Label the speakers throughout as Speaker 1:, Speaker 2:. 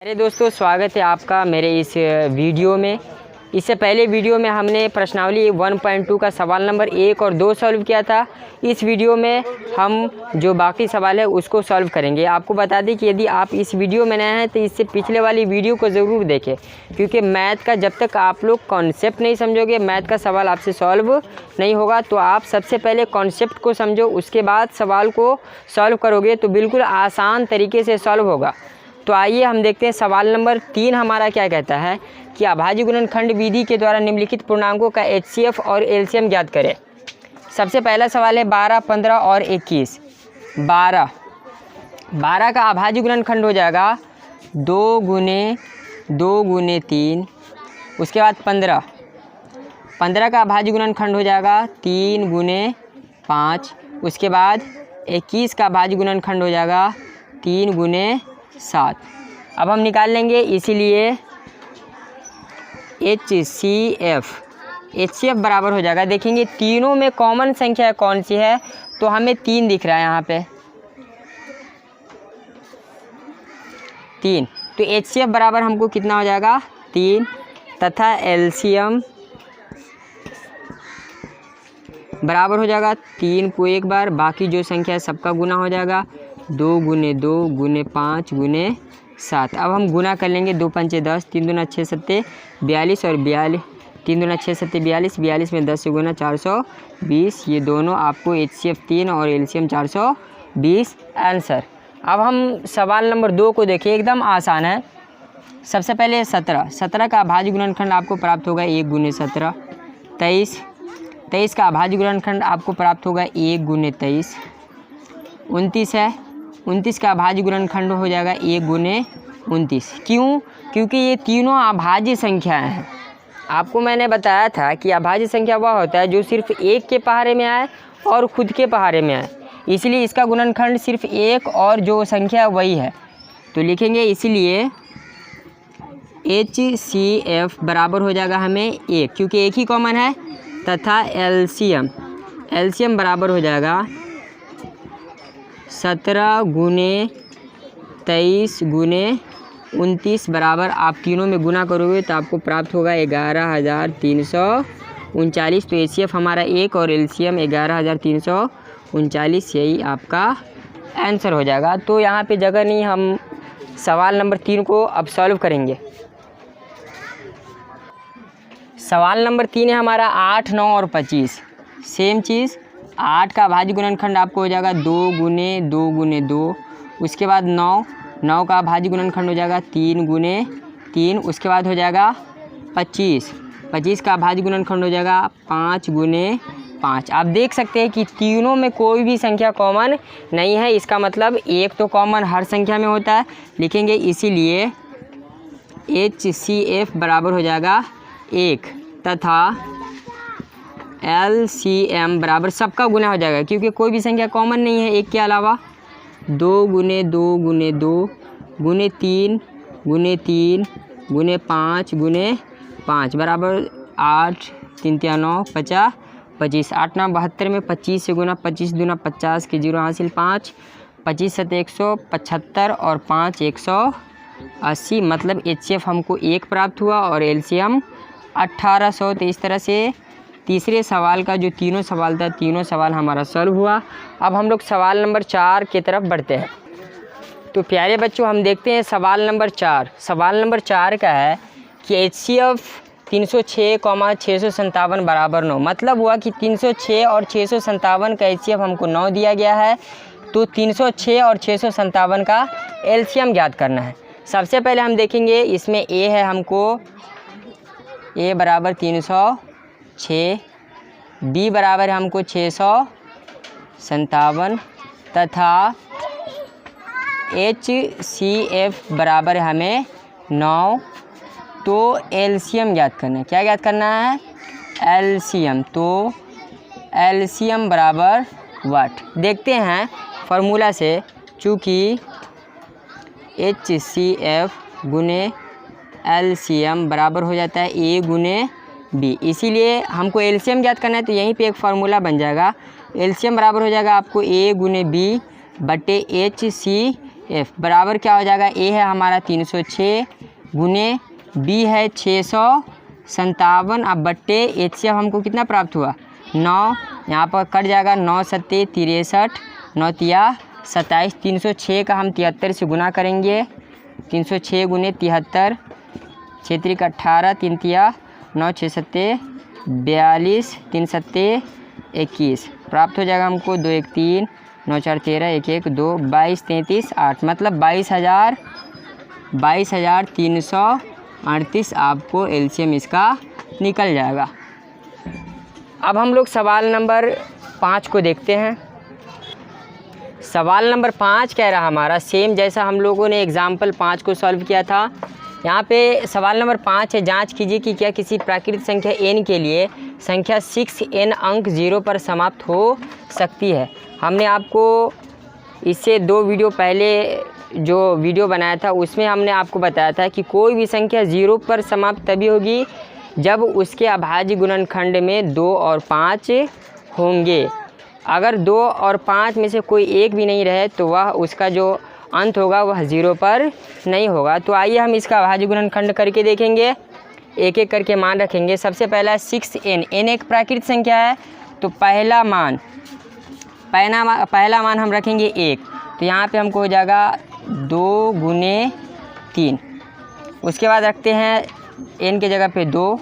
Speaker 1: अरे दोस्तों, स्वागत है आपका मेरे इस वीडियो में। इससे पहले वीडियो में हमने प्रश्नावली 1.2 का सवाल नंबर 1 और 2 सॉल्व किया था। इस वीडियो में हम जो बाकी सवाल है उसको सॉल्व करेंगे। आपको बता दें कि यदि आप इस वीडियो में नए हैं तो इससे पिछले वाली वीडियो को ज़रूर देखें, क्योंकि मैथ का जब तक आप लोग कॉन्सेप्ट नहीं समझोगे, मैथ का सवाल आपसे सॉल्व नहीं होगा। तो आप सबसे पहले कॉन्सेप्ट को समझो, उसके बाद सवाल को सॉल्व करोगे तो बिल्कुल आसान तरीके से सॉल्व होगा। तो आइए हम देखते हैं सवाल नंबर 3 हमारा क्या कहता है कि अभाज्य गुणनखंड विधि के द्वारा निम्नलिखित पूर्णांकों का HCF और LCM ज्ञात करें। सबसे पहला सवाल है 12, 15 और 21। 12 का अभाज्य गुणनखंड हो जाएगा 2 गुने 2 गुने 3। उसके बाद 15 का अभाज्य गुणनखंड हो जाएगा 3 गुने 5। उसके बाद 21 का अभाज्य गुणनखंड हो जाएगा 3 गुने 7। अब हम निकाल लेंगे, इसीलिए HCF बराबर हो जाएगा। देखेंगे तीनों में कॉमन संख्या कौन सी है, तो हमें 3 दिख रहा है यहाँ पे 3। तो HCF बराबर हमको कितना हो जाएगा 3, तथा LCM बराबर हो जाएगा 3 को एक बार, बाकी जो संख्या है सबका गुना हो जाएगा 2 गुने 2 गुने 5 गुने 7। अब हम गुना कर लेंगे, 2 पंचे 10, 3 दूना 6 सत्ते 42 और 42, 3 दूना 6 सत्ते 42, 42 में 10 से गुना 420। ये दोनों आपको HCF 3 और LCM 420 आंसर। अब हम सवाल नंबर 2 को देखिए, एकदम आसान है। सबसे पहले 17 का अभाज्य गुणनखंड आपको प्राप्त होगा 1 गुने 17। 23 का अभाज्य गुणनखंड आपको प्राप्त होगा 1 गुने 23। 29 है, 29 का अभाज्य गुणनखंड हो जाएगा 1 गुने 29। क्यों? क्योंकि ये तीनों अभाज्य संख्याएं हैं। आपको मैंने बताया था कि अभाज्य संख्या वह होता है जो सिर्फ एक के पहाड़े में आए और खुद के पहाड़े में आए, इसलिए इसका गुणनखंड सिर्फ एक और जो संख्या वही है। तो लिखेंगे इसलिए HCF बराबर हो जाएगा हमें 1, क्योंकि एक ही कॉमन है, तथा LCM बराबर हो जाएगा 17 गुने 23 गुने 29 बराबर, आप तीनों में गुना करोगे तो आपको प्राप्त होगा 11,339। तो HCF हमारा 1 और LCM 11,339, यही आपका आंसर हो जाएगा। तो यहाँ पे जगह नहीं, हम सवाल नंबर 3 को अब सॉल्व करेंगे। सवाल नंबर 3 है हमारा 8, 9 और 25। सेम चीज़, 8 का अभाज्य गुणनखंड आपको हो जाएगा 2 गुने 2 गुने 2। उसके बाद 9 का अभाज्य गुणनखंड हो जाएगा 3 गुने 3। उसके बाद हो जाएगा 25 का अभाज्य गुणनखंड हो जाएगा 5 गुने 5। आप देख सकते हैं कि तीनों में कोई भी संख्या कॉमन नहीं है, इसका मतलब एक तो कॉमन हर संख्या में होता है। लिखेंगे इसीलिए HCF बराबर हो जाएगा 1, तथा LCM बराबर सबका गुना हो जाएगा, क्योंकि कोई भी संख्या कॉमन नहीं है एक के अलावा। 2 गुने 2 गुने 2 गुने 3 गुने 3 गुने 5 गुने 5 बराबर 8, 3 3 9 50 25। 8 9 72 में 25 से गुना, 25 दूना 50 के 0 हासिल 5, 25 7 175 और 5 180। मतलब HCF हमको 1 प्राप्त हुआ और LCM 1800। तो इस तरह से तीसरे सवाल का जो तीनों सवाल था, तीनों सवाल हमारा सॉल्व हुआ। अब हम लोग सवाल नंबर 4 की तरफ बढ़ते हैं। तो प्यारे बच्चों, हम देखते हैं सवाल नंबर 4। सवाल नंबर 4 का है कि HCF 306, 657 बराबर 9। मतलब हुआ कि 306 और 657 का HCF हमको 9 दिया गया है, तो 306 और 657 का LCM ज्ञात करना है। सबसे पहले हम देखेंगे, इसमें A है, हमको A बराबर 306, B बराबर है हमको 657, तथा HCF बराबर है हमें 9। तो LCM ज्ञात करना है। क्या ज्ञात करना है? LCM। तो LCM बराबर व्हाट? देखते हैं फार्मूला से, चूँकि HCF गुने LCM बराबर हो जाता है A गुने B, इसीलिए हमको LCM ज्ञात करना है। तो यहीं पे एक फार्मूला बन जाएगा, LCM बराबर हो जाएगा आपको A गुने B बटे HCF एफ बराबर क्या हो जाएगा, ए है हमारा 306 गुने बी है 657 अब बट्टे एच से हमको कितना प्राप्त हुआ 9, यहाँ पर कट जाएगा 9 सत्ते 63 9 तिया 27 306 का हम 73 से गुना करेंगे 306 गुने 73 क्षेत्रीय का 18 3 तिया 9 6 सत्ते 42 3 सत्ते 21 प्राप्त हो जाएगा हमको 2 1 3 9 4 13 1 1 2 22 33 8 मतलब 22,338 आपको एलसीएम इसका निकल जाएगा। अब हम लोग सवाल नंबर 5 को देखते हैं। सवाल नंबर 5 कह रहा हमारा सेम जैसा हम लोगों ने एग्जाम्पल 5 को सॉल्व किया था। यहाँ पे सवाल नंबर 5 है, जांच कीजिए कि क्या किसी प्राकृतिक संख्या n के लिए संख्या 6n अंक 0 पर समाप्त हो सकती है। हमने आपको इससे 2 वीडियो पहले जो वीडियो बनाया था उसमें हमने आपको बताया था कि कोई भी संख्या 0 पर समाप्त तभी होगी जब उसके अभाज्य गुणनखंड में 2 और 5 होंगे। अगर 2 और 5 में से कोई एक भी नहीं रहे तो वह उसका जो अंत होगा वह 0 पर नहीं होगा। तो आइए हम इसका अभाज्य गुणनखंड करके देखेंगे, एक एक करके मान रखेंगे। सबसे पहला 6n, n एक प्राकृतिक संख्या है तो पहला मान हम रखेंगे 1, तो यहाँ पे हमको हो जाएगा 2 गुने 3। उसके बाद रखते हैं n के जगह पे 2,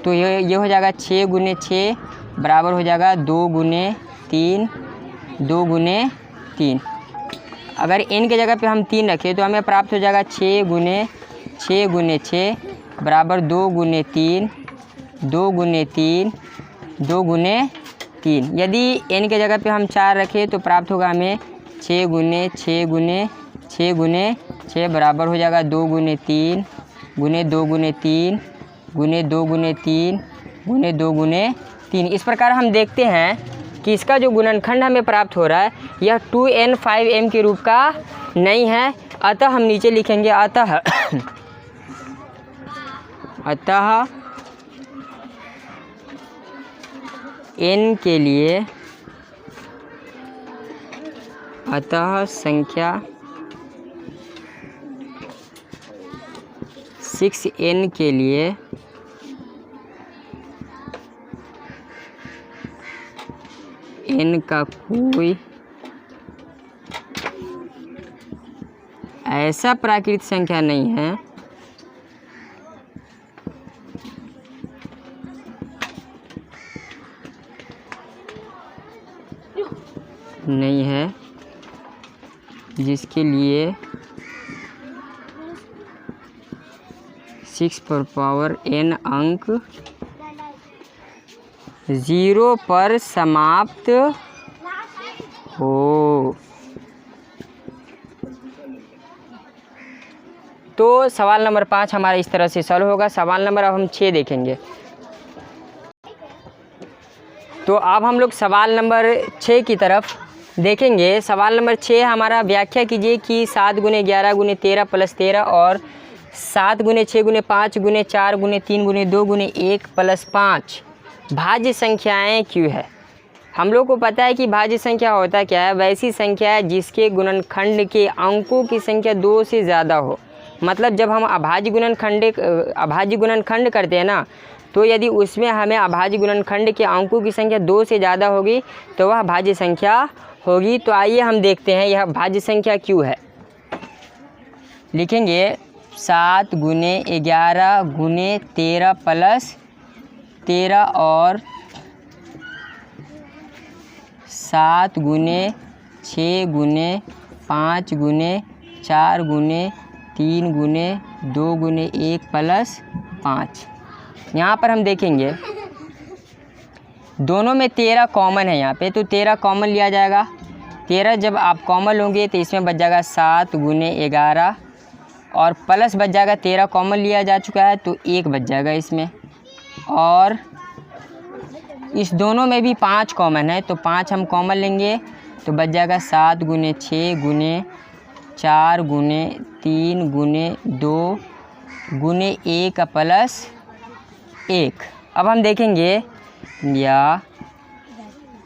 Speaker 1: तो ये हो जाएगा 6 गुने 6 बराबर हो जाएगा 2 गुने 3 2 गुने 3। अगर n के जगह पे हम 3 रखें तो हमें प्राप्त हो जाएगा 6 गुने 6 बराबर 2 गुने 3 2 गुने 3 2 गुने 3। यदि n के जगह पे हम 4 रखें तो प्राप्त होगा हमें 6 गुने 6 बराबर हो जाएगा 2 गुने 3 गुने 2 गुने 3 गुने 2 गुने 3 गुने 2 गुने 3। इस प्रकार हम देखते हैं कि इसका जो गुणनखंड हमें प्राप्त हो रहा है यह 2n 5m के रूप का नहीं है। अतः हम नीचे लिखेंगे अतः n के लिए संख्या 6n के लिए n का कोई ऐसा प्राकृतिक संख्या नहीं है जिसके लिए 6n अंक 0 पर समाप्त हो। तो सवाल नंबर 5 हमारा इस तरह से सॉल्व होगा। सवाल नंबर अब हम 6 देखेंगे। तो अब हम लोग सवाल नंबर 6 की तरफ देखेंगे। सवाल नंबर 6 हमारा व्याख्या कीजिए कि 7 गुने 11 गुने 13 प्लस 13 और 7 गुने 6 गुने 5 गुने 4 गुने 3 गुने 2 गुने 1 प्लस 5 भाज्य संख्याएं क्यों है। हम लोग को पता है कि भाज्य संख्या होता क्या है, वैसी संख्या है जिसके गुणनखंड के अंकों की संख्या 2 से ज़्यादा हो। मतलब जब हम अभाज्य गुणनखंड करते हैं ना, तो यदि उसमें हमें अभाज्य गुणनखंड के अंकों की संख्या 2 से ज़्यादा होगी तो वह भाज्य संख्या होगी। तो आइए हम देखते हैं यह भाज्य संख्या क्यों है। लिखेंगे 7 गुने 11 गुने 13 प्लस 13 और 7 गुने 6 गुने 5 गुने 4 गुने 3 गुने 2 गुने 1 प्लस 5। यहाँ पर हम देखेंगे दोनों में 13 कॉमन है यहाँ पे, तो 13 कॉमन लिया जाएगा। 13 जब आप कॉमन लोगे तो इसमें बच जाएगा 7 गुने 11 और प्लस बच जाएगा 13 कॉमन लिया जा चुका है तो 1 बच जाएगा इसमें। और इस दोनों में भी 5 कॉमन है तो 5 हम कॉमन लेंगे तो बच जाएगा 7 गुने 6 गुने 4 गुने 3 गुने 2 गुने 1 प्लस 1। अब हम देखेंगे या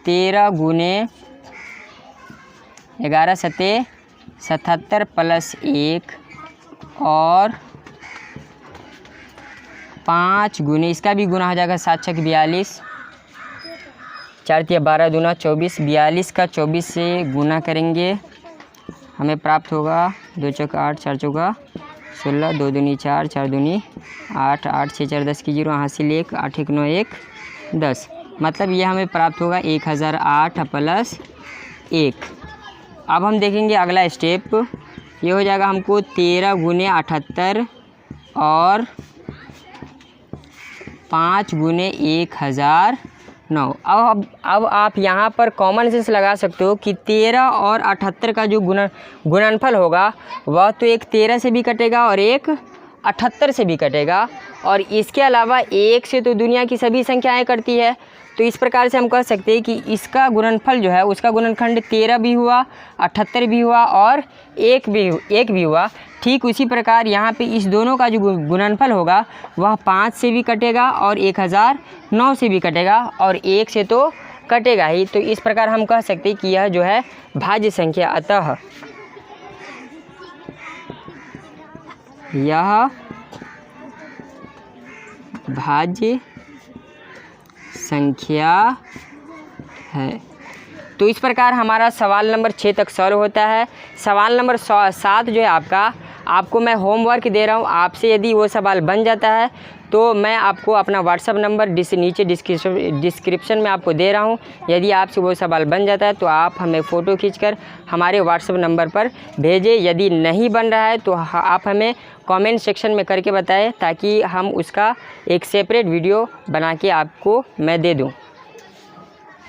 Speaker 1: 13 गुने 11 सत्ते 77 + 1 और 5 गुने, इसका भी गुना हो जाएगा 7 छक 42, 4 तिया 12 दूना 24, 42 का 24 से गुना करेंगे, हमें प्राप्त होगा 2 चौका 8, 4 चौका 16, 2 दूनी 4, 4 दूनी 8, 8 6 4 10 की 0, हासिल 1, 8 1 9 1 10, मतलब ये हमें प्राप्त होगा 1008 + 1। अब हम देखेंगे अगला स्टेप, ये हो जाएगा हमको 13 गुने 78 और 5 गुने 1009। अब आप यहाँ पर कॉमन सेंस लगा सकते हो कि 13 और 78 का जो गुणनफल होगा वह तो एक 13 से भी कटेगा और एक 78 से भी कटेगा, और इसके अलावा 1 से तो दुनिया की सभी संख्याएं कटती है। तो इस प्रकार से हम कह सकते हैं कि इसका गुणनफल जो है उसका गुणनखंड 13 भी हुआ, 78 भी हुआ और 1 भी हुआ। ठीक उसी प्रकार यहाँ पे इस दोनों का जो गुणनफल होगा वह 5 से भी कटेगा और 1009 से भी कटेगा, और 1 से तो कटेगा ही। तो इस प्रकार हम कह सकते हैं कि यह जो है भाज्य संख्या, अतः यह भाज्य संख्या है। तो इस प्रकार हमारा सवाल नंबर 6 तक सॉल्व होता है। सवाल नंबर 7 जो है आपको मैं होमवर्क दे रहा हूँ, आपसे यदि वो सवाल बन जाता है तो मैं आपको अपना व्हाट्सअप नंबर नीचे डिस्क्रिप्शन में आपको दे रहा हूँ। यदि आपसे वो सवाल बन जाता है तो आप हमें फ़ोटो खींचकर हमारे व्हाट्सअप नंबर पर भेजें। यदि नहीं बन रहा है तो आप हमें कमेंट सेक्शन में करके बताएं, ताकि हम उसका एक सेपरेट वीडियो बना के आपको मैं दे दूँ।